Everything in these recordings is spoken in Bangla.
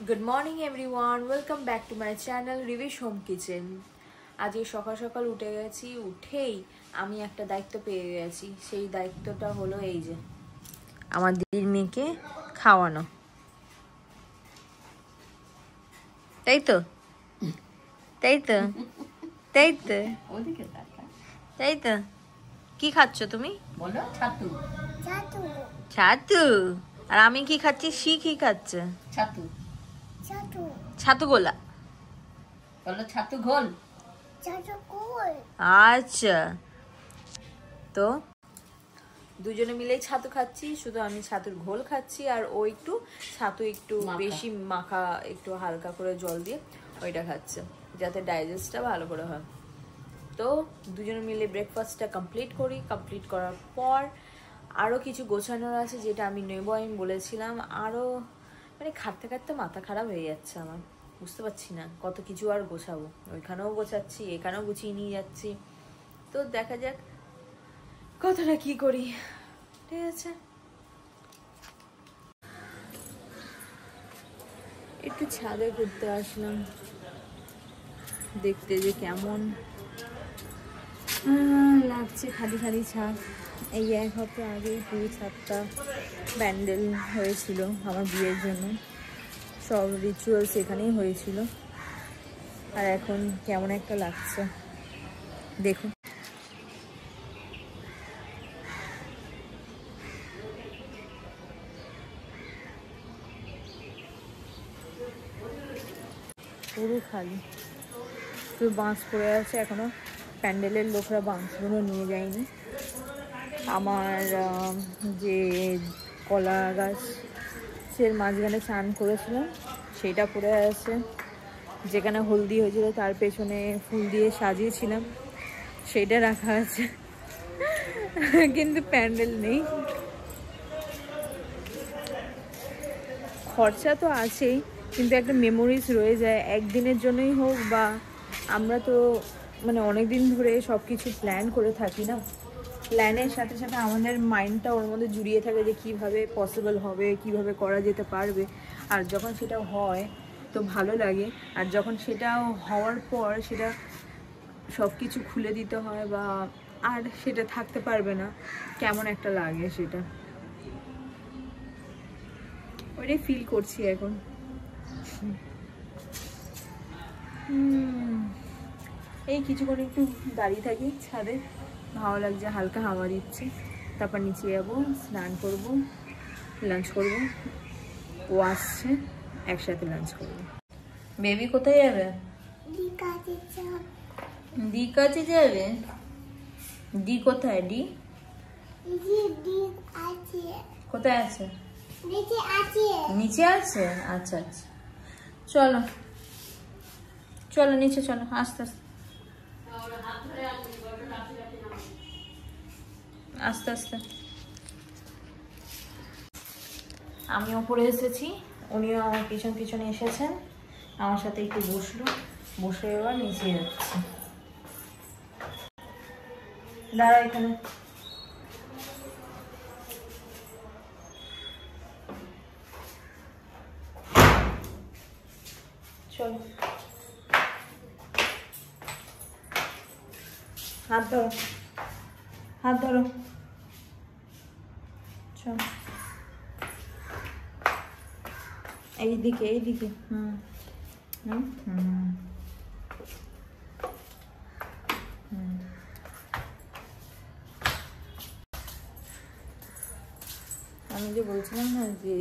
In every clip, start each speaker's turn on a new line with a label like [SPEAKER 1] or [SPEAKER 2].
[SPEAKER 1] Good morning everyone, welcome back to my channel রিভিশ হোম কিচেন। আজকে সকাল সকাল উঠে গেছি। উঠেই আমি একটা দায়িত্ব পেয়ে গেছি। সেই দায়িত্বটা হলো এই যে আমার দিদির মেয়েকে খাওয়ানো, তাই তো তাই তো তাই তো তাই তো। কি খাচ্ছ তুমি?
[SPEAKER 2] বলো। ছাতু।
[SPEAKER 1] ছাতু। আর আমি কি খাচ্ছি? শি কি খাচ্ছে?
[SPEAKER 2] ছাতু।
[SPEAKER 1] ছাতু গোলা।
[SPEAKER 2] বলো ছাতু ঘোল।
[SPEAKER 1] আচ্ছা, তো দুজনে মিলেই ছাতু খাচ্ছি। শুধু আমি ছাতুর ঘোল খাচ্ছি আর ও একটু ছাতু একটু বেশি মাখা, একটু হালকা করে জল দিয়ে ওইটা খাচ্ছে, যাতে ডাইজেস্টটা ভালো করে হয়। তো দুজনে মিলে ব্রেকফাস্টটা কমপ্লিট করি। কমপ্লিট করার পর আরও কিছু গোছানোর আছে, যেটা আমি নেবো। আমি বলেছিলাম আরও, মানে খাটতে খাটতে মাথা খারাপ হয়ে যাচ্ছে আমার। বুঝতে পারছি না কত কিছু আর গোছাবো। ওইখানেও গোছাচ্ছি, এখানেও গুছিয়ে নিয়ে যাচ্ছি। তো দেখা যাক কতটা কি করি। ঠিক আছে, একটু ছাদে ঘুরতে আসলাম, দেখতে যে কেমন লাগছে। খালি খালি ছাদ। এই এক হপ্তাহ আগেই পুরো ছাদটা প্যান্ডেল হয়েছিল আমার বিয়ের জন্য। সব রিচুয়ালস এখানেই হয়েছিল। আর এখন কেমন একটা লাগছে দেখুন। পুরো খালি, শুধু বাঁশ পড়ে আছে। এখনো প্যান্ডেলের লোকরা বাঁশগুলো নিয়ে যায়নি। আমার যে কলা গাছের মাঝখানে স্নান করেছিলাম সেটা পড়ে আছে। যেখানে হলদি হয়েছিল তার পেছনে ফুল দিয়ে সাজিয়েছিলাম সেটা রাখা আছে, কিন্তু প্যান্ডেল নেই। খরচা তো আছেই, কিন্তু একটা মেমোরিজ রয়ে যায়। একদিনের জন্যই হোক, বা আমরা তো মানে অনেক দিন ধরে সব কিছু প্ল্যান করে থাকি না। প্ল্যানের সাথে সাথে আমাদের মাইন্ডটা ওর মধ্যে জুড়িয়ে থাকে যে কীভাবে পসিবল হবে, কিভাবে করা যেতে পারবে। আর যখন সেটা হয় তো ভালো লাগে, আর যখন সেটা হওয়ার পর সেটা সব কিছু খুলে দিতে হয় বা আর সেটা থাকতে পারবে না, কেমন একটা লাগে সেটা। ওইটাই ফিল করছি এখন। এই কিছুক্ষণ একটু দাঁড়িয়ে থাকি ছাদে, ভালো লাগছে, হালকা হাওয়া দিচ্ছে। তারপর নিচে যাবো, স্নান করব, লাঞ্চ করব। ও আসছে, একসাথে লাঞ্চ করব। বেবি কোথায় যাবে? দি কাছে যাবে। দি কোথায়? ডি কোথায় আছে? নিচে আছে। আচ্ছা আচ্ছা, চলো চলো নিচে চলো, আস্তে আস্তে আস্তে আস্তে। আমি ওপরে এসেছি, উনিও আমার পিছন পিছনে এসেছেন, আমার সাথে একটু বসলো, বসে এবার নিচে যাচ্ছে। দাঁড়া এখানে। চলো, হাত ধরো, হাত ধরো, চলো এইদিকে এইদিকে। হুম হুম হুম হুম। আমি যে বলছিলাম না যে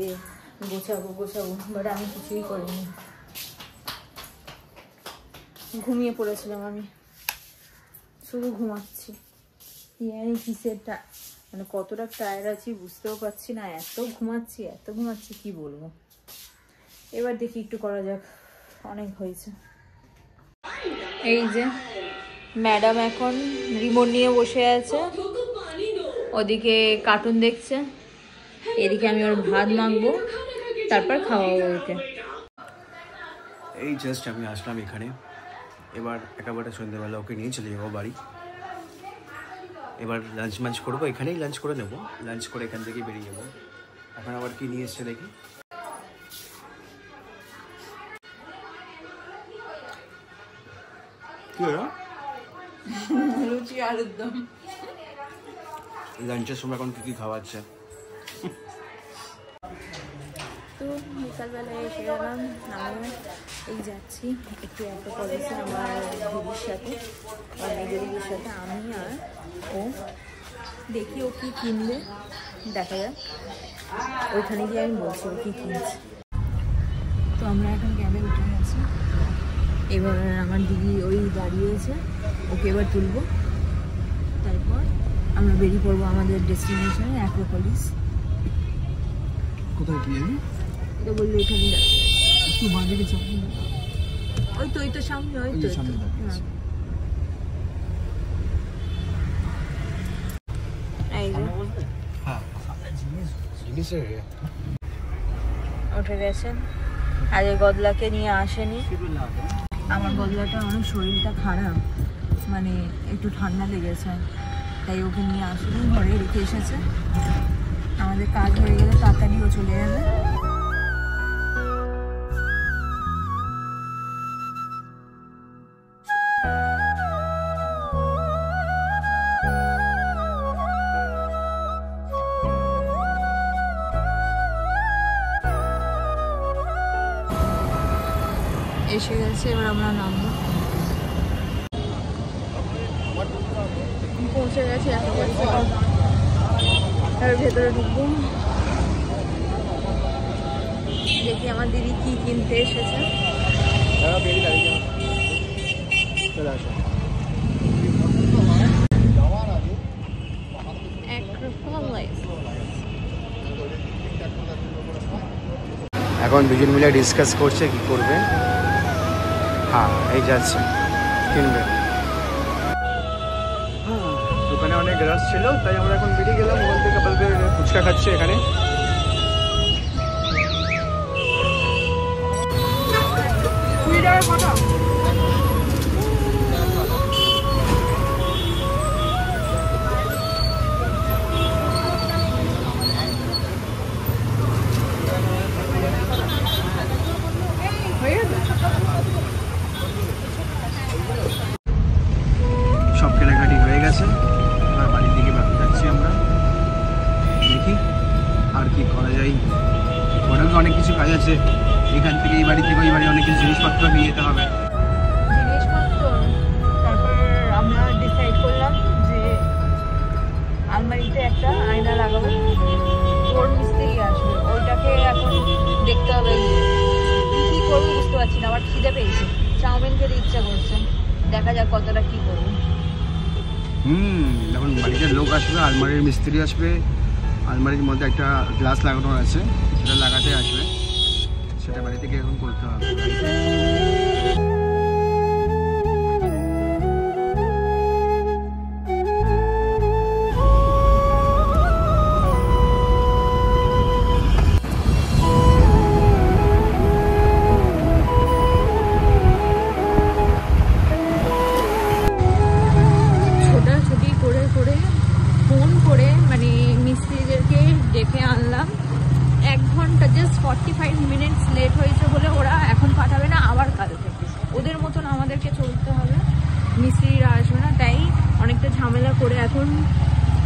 [SPEAKER 1] গোছাবো গোছাবো, বাট আমি কিছুই করিনি। ঘুমিয়ে পড়েছিলাম আমি, শুধু ঘুমাচ্ছি। জানি কিসেরটা, মানে কতটা টায়ার্ড আছি বুঝতেও পারছি না। এত ঘুমাচ্ছি কি বলবো। এবার দেখি একটু করা যাক, অনেক হয়েছে। এই যে ম্যাডাম এখন রিমোট নিয়ে বসে আছে, ওদিকে কার্টুন দেখছে, এদিকে আমি ওর ভাত মাখবো, তারপর খাওয়াবো ওকে।
[SPEAKER 3] এই জাস্ট আমি আসলাম এখানে। এবার একেবারে সন্ধ্যেবেলা ওকে নিয়ে চলে যাবো বাড়ি। এবার লাঞ্চ করবো, এখানেই লাঞ্চ করে নেবো। লাঞ্চ করে এখান থেকে বেরিয়ে যাবো। এখন আবার কি নিয়ে এসছে দেখি। কি হলো?
[SPEAKER 1] লুচি আলুর দম।
[SPEAKER 3] লাঞ্চের সময় এখন কি খাওয়াচ্ছে?
[SPEAKER 1] তো বিকালবেলায় এসে গেলাম, আমি এই যাচ্ছি একটু একটা কলেজে আমার দিদির সাথে, আমার মেজর দিদির সাথে, আমি আর ও। দেখি ও কী কিনবে, দেখা যাক। ওইখানে গিয়ে আমি বলছি ও কী কিনছি। তো আমরা এখন ক্যাবে উঠে গেছি, এবার আমার দিদি ওই দাঁড়িয়েছে, ওকে এবার তুলবো, তারপর আমরা বেরিয়ে পড়বো আমাদের ডেস্টিনেশনে অ্যাক্রোপলিস।
[SPEAKER 3] কোথায় কি জানি?
[SPEAKER 1] এটা বললো এখানে একটু বাঁদিকে চাপি, ওই তো সামনে, ওই তো উঠে গেছেন। আর এই গদলাকে নিয়ে আসেনি, আমার গদলাটা অনেক শরীরটা খারাপ, মানে একটু ঠান্ডা লেগেছে, তাই ওকে নিয়ে আসেনি, ঘরে রেখে এসেছে। আমাদের কাজ হয়ে গেলে তাড়াতাড়িও চলে যাবে। এসে গেছে, এবার আমরা নামবো। পৌঁছে গেছি এবার ভেতরে ঢুকবো। দেখি আমার দিদি কি কিনতে এসেছে।
[SPEAKER 3] এখন দুজন মিলে ডিসকাস করছে কি করবে। হ্যাঁ, এই যাচ্ছে কিনবে। দোকানে অনেক রাশ ছিল, তাই আমরা এখন বেরিয়ে গেলাম। ওখান থেকে কাপলদের ফুচকা খাচ্ছে এখানে। সব কেনাকাটি হয়ে গেছে, এবার বাড়ির দিকে যাচ্ছি আমরা। দেখি আর কি করা যায়। ওটাও তো অনেক কিছু কাজ আছে, এখান থেকে এই বাড়ি থেকে ওই বাড়ি অনেক কিছু জিনিসপত্র নিয়ে যেতে হবে।
[SPEAKER 1] তারপর আমরা ডিসাইড করলাম যে আলমারিতে একটা আয়না লাগাবো। তোর মিস্ত্রি আসবে, ওইটাকে এখন দেখতে হবে কি করবো বুঝতে পারছি না। আমার খিদে পেয়েছে, চাউমিন খেতে ইচ্ছা করছে, দেখা যাক কতটা কি করবো।
[SPEAKER 3] এখন বাড়িতে লোক আসবে, আলমারির মিস্ত্রি আসবে, আলমারির মধ্যে একটা গ্লাস লাগানো আছে, সেটা লাগাতে আসবে, সেটা বাড়ি থেকে এখন করতে হবে।
[SPEAKER 1] ছোটাছুটি করে করে ফোন করে মানে মিস্ত্রিদেরকে ডেকে আনলাম। 1 ঘন্টা, জাস্ট 45 মিনিটস লেট হয়েছে বলে ওরা এখন পাঠাবে না, আবার কাল থেকে ওদের মতন আমাদেরকে চলতে হবে, মিস্ত্রিরা আসবে না, তাই অনেকটা ঝামেলা করে এখন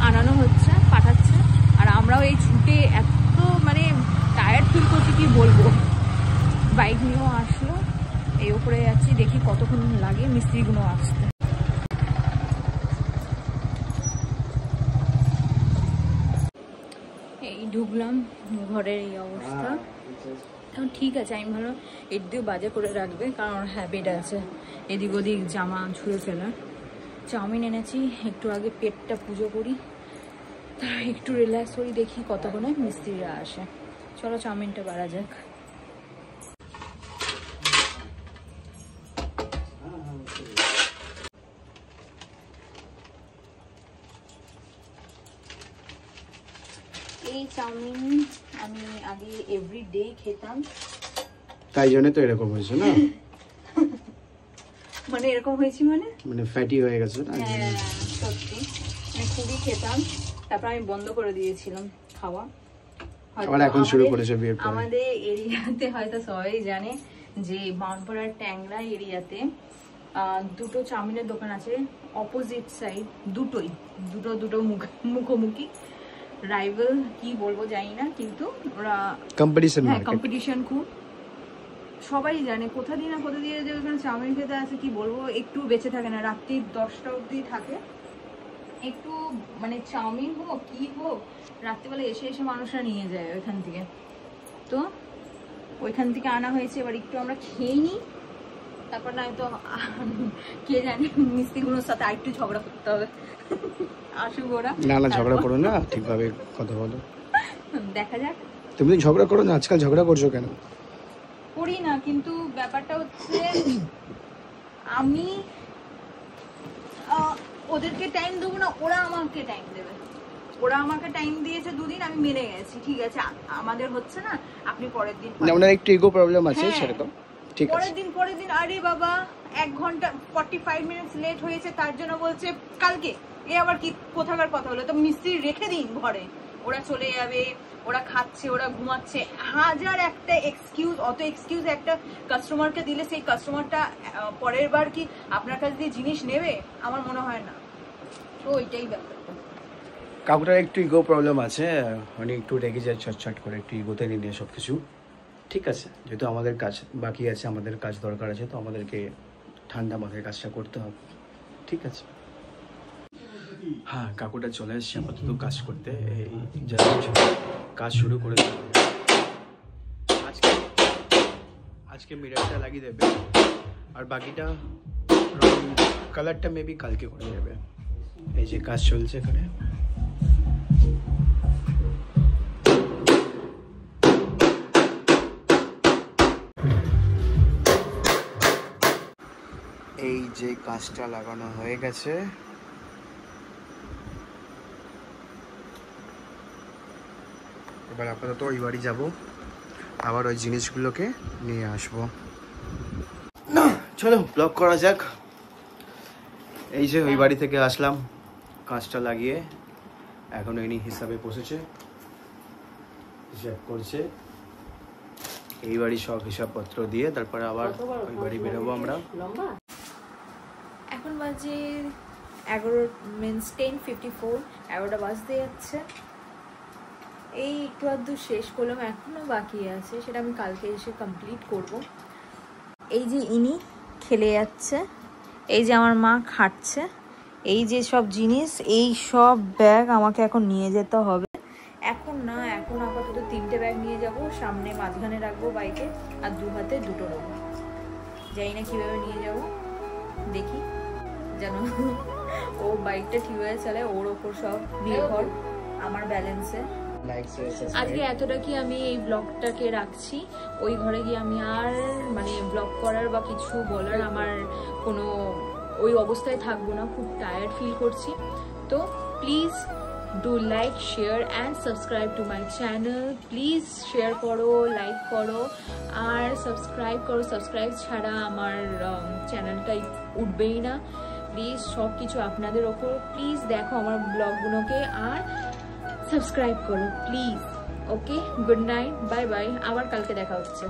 [SPEAKER 1] আনানো হচ্ছে, পাঠাচ্ছে। আর আমরাও এই ছুটে এত মানে টায়ার্ড ফিল করছি কি বলবো। বাইক নিয়েও আসলো, এই উপরে যাচ্ছি, দেখি কতক্ষণ লাগে মিস্ত্রিগুলো আসতে। এই ঢুকলাম, ঘরের এই অবস্থা। এখন ঠিক আছে, আমি ভালো এর দিয়েও বাজে করে রাখবে, কারণ হ্যাবিট আছে এদিক ওদিক জামা ছুঁড়ে ফেলার। চাউমিন এনেছি, একটু আগে পেটটা পুজো করি, তার একটু রিল্যাক্স করি, দেখি কতক্ষণে মিস্ত্রিরা আসে। চলো চাউমিনটা বাড়া যাক। এই চাউমিন আমি আগে এভরিডে খেতাম,
[SPEAKER 3] তাই জন্য তো এরকম হয়েছে না।
[SPEAKER 1] মানে এরকম হয়েছে মানে
[SPEAKER 3] ফ্যাটি হয়ে গেছে না।
[SPEAKER 1] হ্যাঁ সত্যি, আমি খুবই খেতাম, তারপর আমি বন্ধ করে দিয়েছিলাম খাওয়া।
[SPEAKER 3] আবার এখন শুরু করেছে বিয়ের পরে।
[SPEAKER 1] আমাদের এরিয়াতে হয়তো সবাই জানে যে বামপাড়ার ট্যাংরা এরিয়াতে দুটো চাউমিনের দোকান আছে অপোজিট সাইড, দুটো মুখোমুখি, রাইভাল কি বলবো জানি না, কিন্তু ওরা কম্পিটিশন খুব, সবাই জানে কোথা দিয়ে না কোথা দিয়ে যে ওখানে চাউমিন খেতে আছে, কি বলবো, একটু বেঁচে থাকে না, রাত্রি 10টা অবধি থাকে। একটু মানে চাউমিন হোক কি হোক রাত্রিবেলা এসে মানুষরা নিয়ে যায় ওইখান থেকে, তো ওইখান থেকে আনা হয়েছে। এবার একটু আমরা খেয়ে নিই, তারপর না তো কে জানি মিস্ত্রিগুলোর সাথে আরেকটু ঝগড়া করতে হবে। আসুক ওরা।
[SPEAKER 3] না ঝগড়া করো না, ঠিকভাবে কথা বলো,
[SPEAKER 1] দেখা যাক।
[SPEAKER 3] তুমি ঝগড়া করো না, আজকাল ঝগড়া করছো কেন?
[SPEAKER 1] করি না, কিন্তু ব্যাপারটা হচ্ছে আমি ওদেরকে টাইম দেবো না, ওরা আমাকে টাইম দেবে। ওরা আমাকে টাইম দিয়েছে 2 দিন, আমি মেনে গেছি, ঠিক আছে আমাদের হচ্ছে না, আপনি পরের দিন।
[SPEAKER 3] ওনার একটু ইগো প্রবলেম আছে সেরকম, ঠিক আছে।
[SPEAKER 1] পরের দিন আরে বাবা 1 ঘন্টা 45 মিনিটস লেট হয়েছে, তার জন্য বলছে কালকে। এ আবার কি কোথাকার কথা হলো? তো মিস্ত্রি রেখে দিন ঘরে, ওরা চলে যাবে, ওরা খাচ্ছে, ওরা ঘুমাচ্ছে, হাজার একটা এক্সকিউজ। অত এক্সকিউজ একটা কাস্টমারকে দিলে সেই কাস্টমারটা পরের বার কি আপনার কাছ দিয়ে জিনিস নেবে? আমার মনে হয় না। তো ওইটাই ব্যাপারটা।
[SPEAKER 3] কাকুটার একটু ইগো প্রবলেম আছে, মানে একটু রেগে যায় ছটছট করে, একটু ইগোতে নিয়ে সব কিছু। ঠিক আছে, যেহেতু আমাদের কাজ বাকি আছে, আমাদের কাজ দরকার আছে, তো আমাদেরকে ঠান্ডা মাথায় কাজটা করতে হবে, ঠিক আছে। হ্যাঁ, কাকুটা চলে এসছে আপাতত কাজ করতে, এই কাজ শুরু করে আজকে মিরারটা লাগিয়ে দেবে, আর বাকিটা কালারটা মেবি কালকে করে দেবে। এই যে কাজ চলছে এখানে। এই যে কাজটা লাগানো হয়ে গেছে, এবার আপাতত ওই বাড়ি যাব, আবার ওই জিনিসগুলোকে নিয়ে আসবো। না চলো ব্লগ করা যাক। এই যে ওই বাড়ি থেকে আসলাম, কাজটা লাগিয়ে এখন ইনি হিসাবে বসেছে, হিসাব করছে। এই বাড়ি সব হিসাবপত্র দিয়ে তারপরে আবার ওই বাড়ি বেরোবো আমরা।
[SPEAKER 1] এখন বাজে 10:54, 11টা বাজতে যাচ্ছে। এই একটু আধটু শেষ করলাম, এখনো বাকি আছে, সেটা আমি কালকে এসে কমপ্লিট করব। এই যে ইনি খেলে যাচ্ছে, এই যে আমার মা খাটছে, এই যে সব জিনিস, এই সব ব্যাগ আমাকে এখন নিয়ে যেতে হবে। এখন না, এখন আপাতত 3টে ব্যাগ নিয়ে যাব, সামনে মাঝখানে রাখবো বাইকে, আর 2 হাতে 2টো নেবো। জানি না কিভাবে নিয়ে যাব, দেখি যেন ও বাইকটা ঠিকভাবে চালায়, ওর ওপর সব নির্ভর, আমার ব্যালেন্সে। আজকে এতটা কি আমি এই ব্লগটাকে রাখছি, ওই ঘরে গিয়ে আমি আর মানে ব্লগ করার বা কিছু বলার আমার কোনো ওই অবস্থায় থাকবো না, খুব টায়ার্ড ফিল করছি। তো please do like, share and subscribe to my channel. Please share করো, লাইক করো আর সাবস্ক্রাইব করো। সাবস্ক্রাইব ছাড়া আমার চ্যানেলটাই উঠবেই না। প্লিজ সব কিছু আপনাদের ওপর, প্লিজ দেখো আমার ব্লগগুলোকে আর সাবস্ক্রাইব করো please. Okay, good night, bye bye, আবার কালকে দেখা হচ্ছে।